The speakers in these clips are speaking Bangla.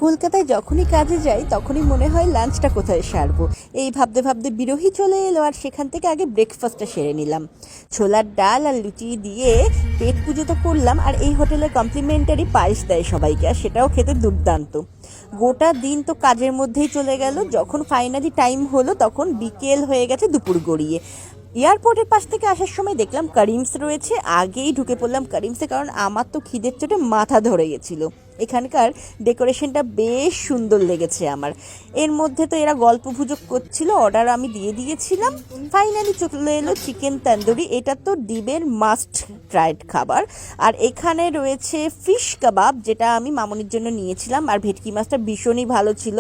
কলকাতায় যখনই কাজে যাই তখনই মনে হয় লাঞ্চটা কোথায় সারবো। এই ভাবতে ভাবতে বিরোহী চলে এলো, আর সেখান থেকে আগে ব্রেকফাস্টটা সেরে নিলাম। ছোলার ডাল আর লুচি দিয়ে পেট পুজো তো করলাম, আর এই হোটেলে কমপ্লিমেন্টারি পায়েস দেয় সবাইকে, আর সেটাও খেতে দুর্দান্ত। গোটা দিন তো কাজের মধ্যেই চলে গেল। যখন ফাইনালি টাইম হলো তখন বিকেল হয়ে গেছে, দুপুর গড়িয়ে। এয়ারপোর্টের পাশ থেকে আসার সময় দেখলাম করিমস রয়েছে, আগেই ঢুকে পড়লাম করিমসে, কারণ আমার তো খিদের চোটে মাথা ধরে গেছিলো। এখানকার ডেকোরেশনটা বেশ সুন্দর লেগেছে আমার। এর মধ্যে তো এরা গল্প গুজব করছিল, অর্ডার আমি দিয়ে দিয়েছিলাম। ফাইনালি চলে এলো চিকেন তন্দুরি, এটা তো ডিবের মাস্ট ট্রাইড খাবার। আর এখানে রয়েছে ফিশ কাবাব, যেটা আমি মামনির জন্য নিয়েছিলাম, আর ভেটকি মাছটা ভীষণই ভালো ছিল।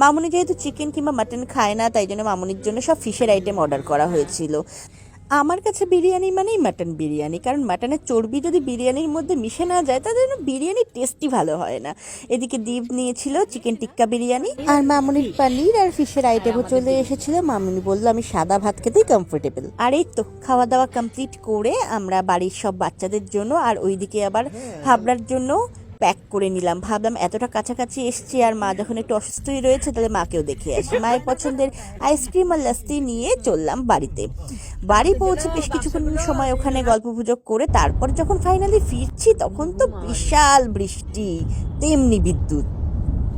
মামনি যেহেতু চিকেন কিংবা মাটন খায় না, তাই জন্য মামনির জন্য সব ফিশের আইটেম অর্ডার করা হয়েছিল। আমার কাছে বিরিয়ানি মানেই মাটন বিরিয়ানি, কারণ মাটনের চর্বি যদি বিরিয়ানির মধ্যে মিশে না যায় তাহলে যেন বিরিয়ানির টেস্টই ভালো হয় না। এদিকে দীপ নিয়েছিল চিকেন টিক্কা বিরিয়ানি, আর মামুনির পনির আর ফিশের আইটেমও চলে এসেছিল। মামুনি বললো আমি সাদা ভাত খেতেই কমফোর্টেবল। আর এই তো খাওয়া দাওয়া কমপ্লিট করে আমরা বাড়ির সব বাচ্চাদের জন্য আর ওইদিকে আবার হাবড়ার জন্য প্যাক করে নিলাম। ভাবলাম এতটা কাছাকাছি এসছি, আর মা যখন একটু অসুস্থই রয়েছে তাহলে মাকেও দেখে আসি। মায়ের পছন্দের আইসক্রিম আর লাস্তি নিয়ে চললাম বাড়িতে। বাড়ি পৌঁছে বেশ কিছুক্ষণ সময় ওখানে গল্পগুজব করে তারপর যখন ফাইনালি ফিরছি তখন তো বিশাল বৃষ্টি, তেমনি বিদ্যুৎ।